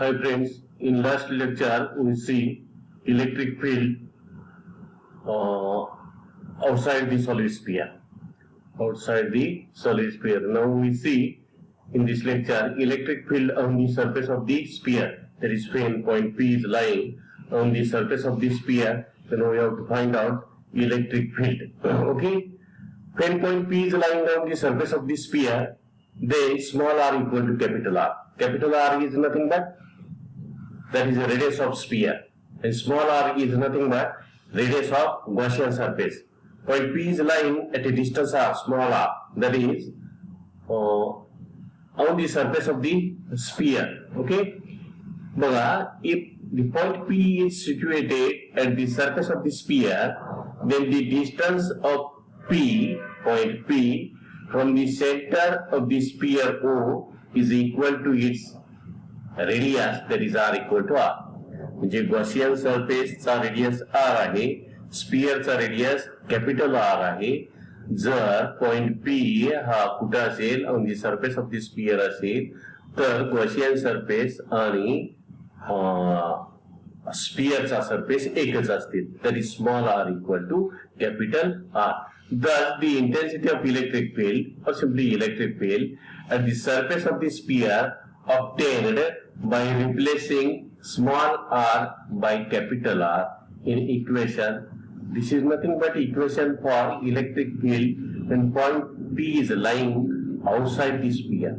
Hi friends, in last lecture we see electric field outside the solid sphere. Outside the solid sphere. Now we see in this lecture electric field on the surface of the sphere. That is when point P is lying on the surface of the sphere, then we have to find out electric field. Okay? When point P is lying on the surface of the sphere, then small r equal to capital R. Capital R is nothing but that is the radius of sphere, and small r is nothing but radius of Gaussian surface. Point P is lying at a distance r, small r, that is on the surface of the sphere. Okay? But if the point P is situated at the surface of the sphere, then the distance of P, point P, from the center of the sphere O is equal to its radius, that is r equal to r. म्हणजे Gaussian सरफेसचा radius r आहे, स्पियरचा radius capital r आहे. जर point P हा कुठे असेल on the surface of the sphere असेल तर Gaussian surface आणि स्पियरचा सरफेस एकच असतील. that is small r equal to capital R. Thus, the intensity of electric field, or simply electric field, at the surface of the sphere obtained by replacing small r by capital R in equation. This is nothing but equation for electric field when point P is lying outside the sphere.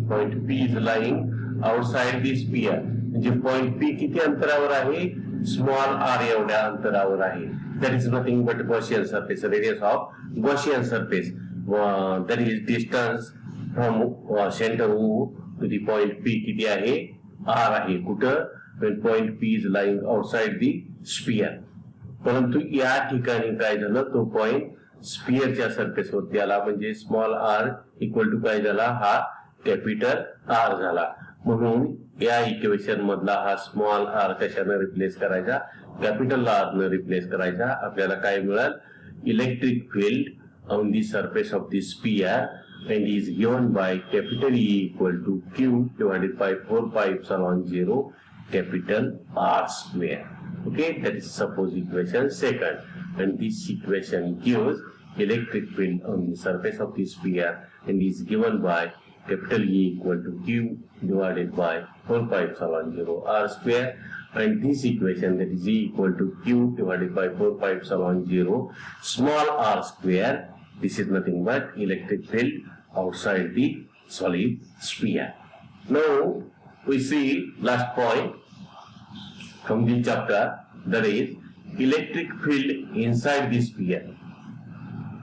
Point P is lying outside the sphere. म्हणजे point P किती अंतरावर आहे? Small r एवढ्या अंतरावर आहे. That is nothing but Gaussian surface, radius of Gaussian surface. That is distance from center O to the point P किती आहे? R आहे. कुठं? When point P is lying outside the sphere. परंतु या ठिकाणी काय झालं, तो पॉइंट स्पियरच्या सरफेस वरती आला, म्हणजे स्मॉल r इक्वल टू काय झाला, हा कॅपिटल R झाला. म्हणून या इक्वेशन मधला हा स्मॉल r कशाने रिप्लेस करायचा, कॅपिटल R ने रिप्लेस करायचा. आपल्याला काय मिळाल, electric field on the surface of the sphere and is given by capital E equal to Q divided by 4 pi epsilon 0 capital R square. Okay, that is suppose equation second, and this equation gives electric field on the surface of the sphere and is given by capital E equal to Q divided by 4 pi epsilon 0 R square, and this equation, that is E equal to Q divided by 4 pi epsilon 0 small r square, this is nothing but electric field outside the solid sphere. Now we see last point from the chapter, that is electric field inside the sphere.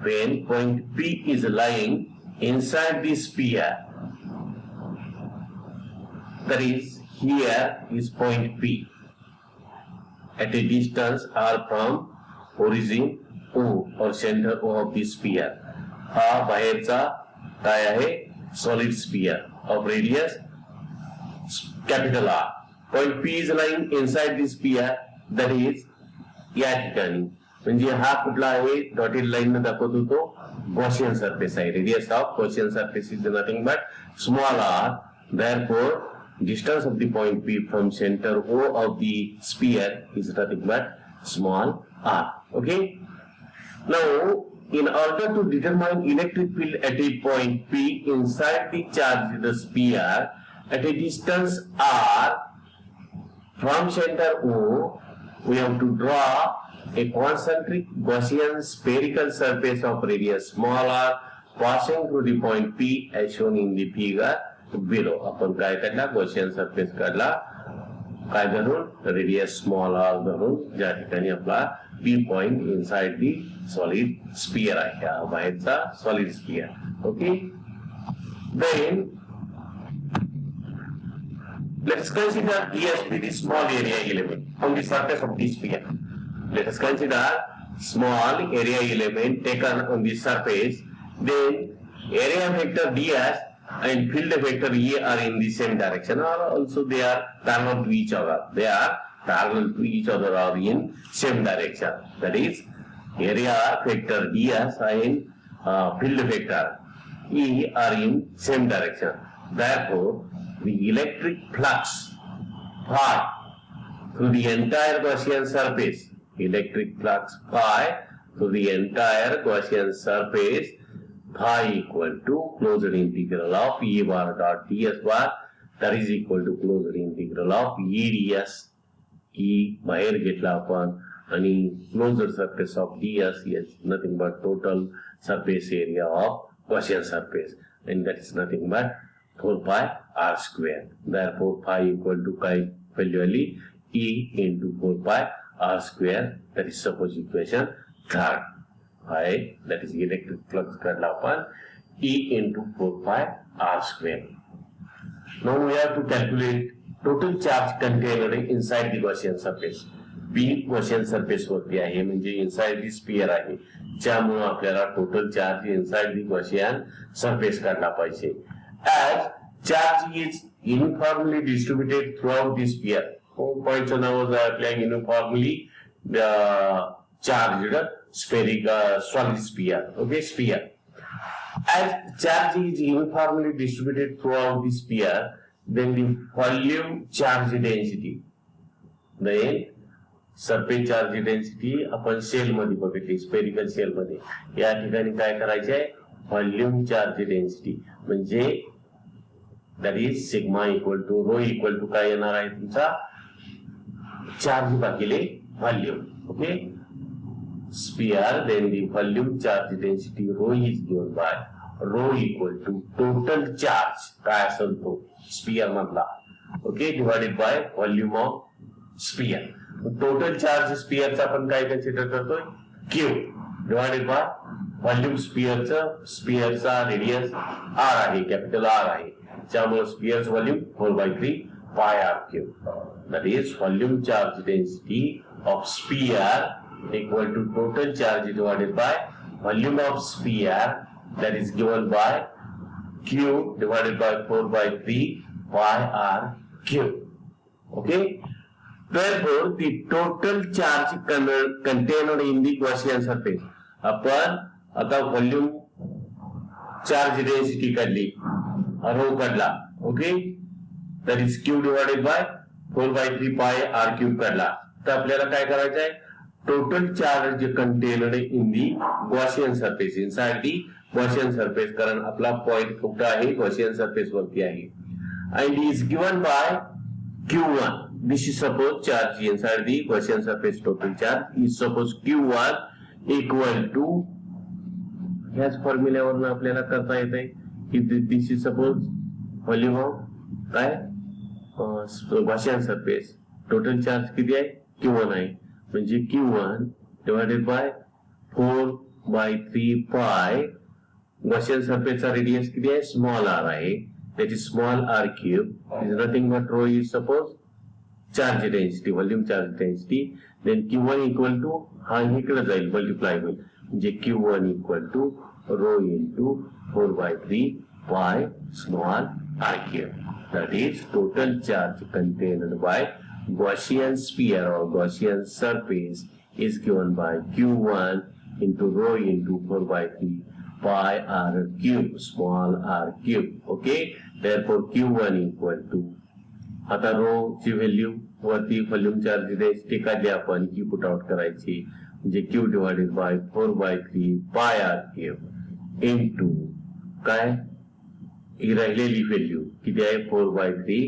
When point P is lying inside the sphere, that is here is point P at a distance r from origin O or center O of the sphere. हा बाहेरचा काय आहे, solid sphere of radius capital R. Point P is lying inside the sphere, that is या ठिकाणी. म्हणजे हा कुठला आहे, डॉटेड लाईन ने दाखवतो तो गॉसियन सरफेस आहे. Radius of Gaussian surface is nothing but small r. Therefore, distance of the point P from center O of the sphere is nothing but small r. Okay. Now, in order to determine electric field at a point P inside the charged sphere at a distance r from center O, we have to draw a concentric Gaussian spherical surface of radius small r passing through the point P as shown in the figure below. आपण काय काढला, Gaussian surface काढला, काय धरून, radius small r धरून, ज्या ठिकाणी आपला P point inside the solid sphere आहे, हा बाहेरचा solid sphere. Okay. Then let's consider ESP, the small area element on the surface of the sphere. Let us consider small area element taken on the surface. Then area vector ds and field vector E are in the same direction, or also they are parallel to each other. They are parallel to each other or in same direction. That is, area vector ds and field vector E are in same direction. Therefore, the electric flux phi through the entire Gaussian surface, electric flux phi through the entire Gaussian surface, phi equal to closed integral of E bar dot ds bar, that is equal to closed integral of E ds. E बाहेर घेतला आपण आणि closed surface of ds is nothing but total surface area of Gaussian surface, and that is nothing but 4 pi r square. Therefore phi equal to काय value आली E into 4 pi r square. That is suppose equation third. Phi, that is electric flux काढला आपण E into 4 pi r square. Now we have to calculate total charge contained inside the Gaussian surface. P Gaussian surface वरती आहे म्हणजे inside the sphere आहे, ज्यामुळे आपल्याला total charge inside the Gaussian surface काढला पाहिजे. As charge is uniformly distributed throughout the sphere. Points नाव आपल्या uniformly charged spherical solid sphere. Okay, sphere. As charge is uniformly distributed throughout the sphere, then the volume charge density, then surface charge density आपण shell मध्ये बघितली, spherical shell मध्ये. या ठिकाणी काय करायचे आहे, व्हॉल्यूम चार्ज डेन्सिटी म्हणजे that is sigma equal to rho equal to काय येणार आहे तुमचा चार्ज भागिले volume. Okay, sphere then the volume charge density rho is given by rho equal to total charge काय असेल तो स्फियर मधला, okay, divided by volume of sphere. Total charge स्फियरचा आपण काय कन्सिडर करतोय क्यू डिवाइडेड बाय व्हॉल्यूम स्फियरचा radius R आहे, कॅपिटल आर आहे, त्यामुळे स्फियरचं volume 4/3 pi R cube. That is volume charge density of sphere equal to total charge divided by volume of sphere, that is given by Q divided by 4/3 pi r cube. Okay, therefore the total charge contained in the Gaussian surface. आपण आता volume charge density काढली, रो काढला, okay, that is Q divided by 4/3 pi r cube काढला. तर आपल्याला काय करायचं आहे, total charge contained in the Gaussian surface, inside the Gaussian surface, कारण आपला पॉइंट कुठे आहे Gaussian surface वरती आहे, and is given by Q1. This is suppose charge inside the Gaussian surface, total charge is suppose Q1 equal to, ह्याच फॉर्म्युल्यावरून आपल्याला करता येते की this is suppose volume of काय Gaussian surface, टोटल चार्ज किती आहे Q1 आहे, म्हणजे Q1 divided by 4/3 pi Gaussian सरफेसचा रेडियस किती आहे स्मॉल आर आहे, त्याची small R cube is nothing but rho is suppose charge density, volume charge density. Then Q1 equal to हा इकडे जाईल मल्टिप्लाय होईल म्हणजे Q1 equal to rho into 4/3 pi small R cube. That is total charge contained bye Gaussian sphere or Gaussian surface is given by Q1 into rho into 4/3 pi r cube, small r cube. Okay, therefore Q1 equal to, आता रो ची value वरती volume charge density काढली आपण, की put out करायची म्हणजे Q divided by 4/3 pi r cube into काय ही राहिलेली व्हॅल्यू किती आहे 4/3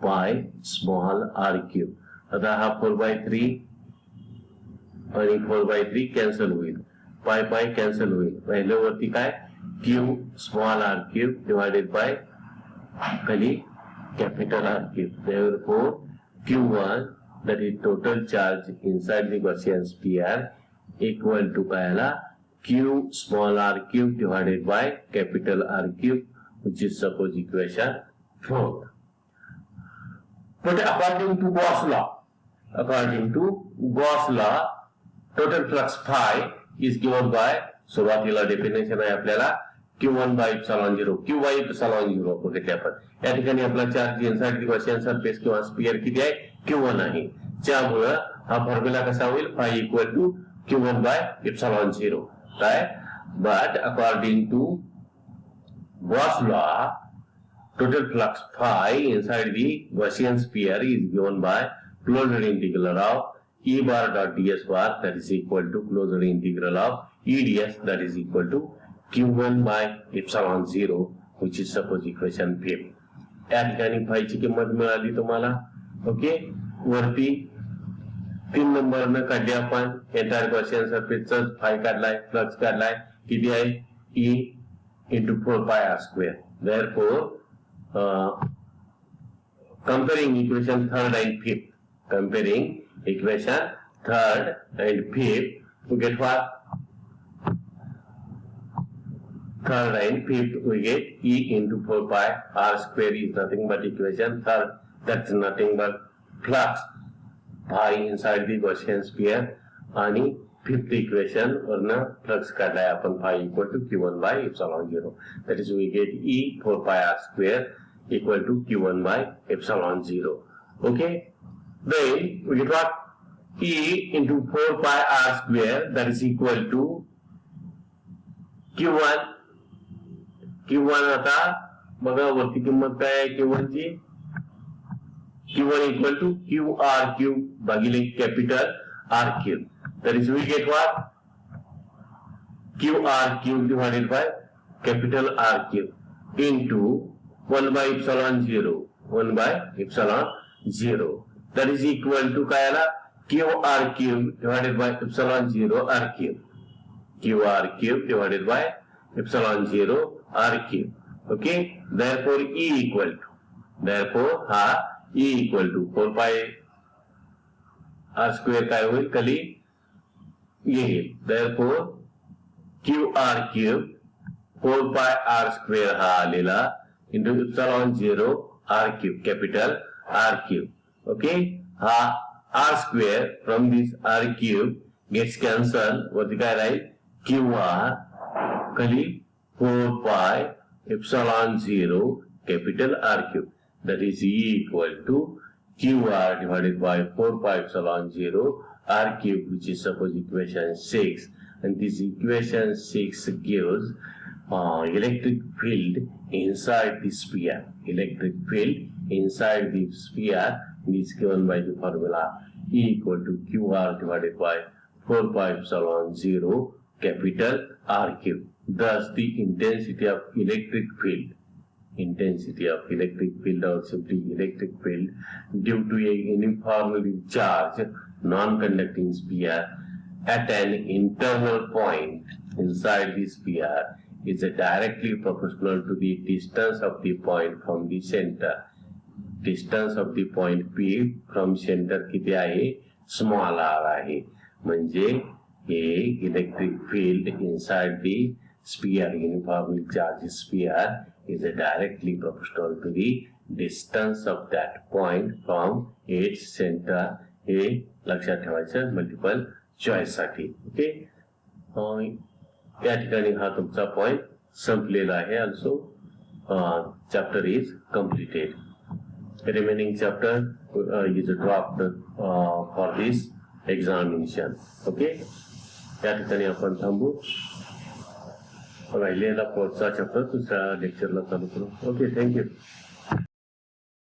पाय स्मॉल आर क्यूब. आता हा 4/3 आणि 4/3 कॅन्सल होईल, पाय पाय कॅन्सल होईल, राहिल्यावरती काय cube small R cube divided by खाली capital R cube. therefore Q1 that is total charge inside the Gaussian sphere equal to काय आला Q small r cube divided by capital R cube, which is suppose equation 4. But according to Gauss law, total flux phi is given by, सुरुवातीला definition आहे आपल्याला Q1/epsilon0, Q/epsilon0 बघितले आपण. या ठिकाणी आपला charge inside the Gaussian surface किंवा sphere किती आहे Q1 आहे, त्यामुळे हा फॉर्म्युला कसा होईल phi इक्वल टू Q1/epsilon0 काय. But according to Gauss law total flux phi inside the Gaussian sphere is given by closed integral of E bar dot ds bar, that is equal to closed integral of E ds, that is equal to Q1 by epsilon 0, which is suppose equation 5. या ठिकाणी फायची किंमत मिळाली तुम्हाला. Okay, वरती 3 नंबरनं काढली आपण entire Gaussian सरफेसचा फाय काढलाय, flux काढलाय, किती आहे E into 4 pi r square. Therefore, comparing equation 3rd and 5th, comparing equation 3rd and 5th, we get what? 3rd and 5th, we get E into 4 pi r square is nothing but equation 3rd. That's nothing but flux phi inside the Gaussian sphere. आणि 5th equation वरनं flux काढलाय आपण phi equal to Q1 by epsilon 0. That is, we get E 4 pi r square equal to Q1 by epsilon 0. Okay? Then we get what? E into 4 pi r square, that is equal to Q1. Q1 आता बघा वरती किंमत काय आहे Q1 ची? Q1 equal to QR cube भागिले capital R cube. That is, we get what? QR cube divided by capital R cube into 1 by epsilon 0. 1 by epsilon 0. That is equal to काय आला? QR cube divided by epsilon 0 R cube. QR cube divided by epsilon 0 R cube. Okay? Therefore, E equal to. Therefore, E equal to 4 pi R square काय होईल खाली येईल. Therefore, QR cube 4 pi R square हा आलेला into epsilon 0 R cube, capital R cube. Okay? हा R square from this R cube gets cancelled. वरती काय राहील? QR खाली 4 pi epsilon 0 capital R cube. That is E equal to QR divided by 4 pi epsilon 0 R cube, which is suppose equation 6, and this equation 6 gives electric field inside the sphere. Electric field inside the sphere is given by the formula E equal to QR divided by 4 pi epsilon 0 capital R cube. Thus, the intensity of electric field or simply electric field due to a uniformly charged non-conducting sphere at an internal point inside the sphere is directly proportional to the distance of the point from the center. Distance of the point P from center किती आहे? Small r आहे. म्हणजे हे electric field inside the sphere, uniformly charged sphere, is directly proportional to the distance of that point from its center. हे लक्षात ठेवायचं multiple choice साठी. Okay, या ठिकाणी हा तुमचा पॉइंट संपलेला आहे. Also chapter is completed. Remaining chapter is dropped for this examination. Okay, या ठिकाणी आपण थांबू. राहिलेला पुढचा चॅप्टर दुसऱ्या लेक्चरला चालू करू. Okay, thank you.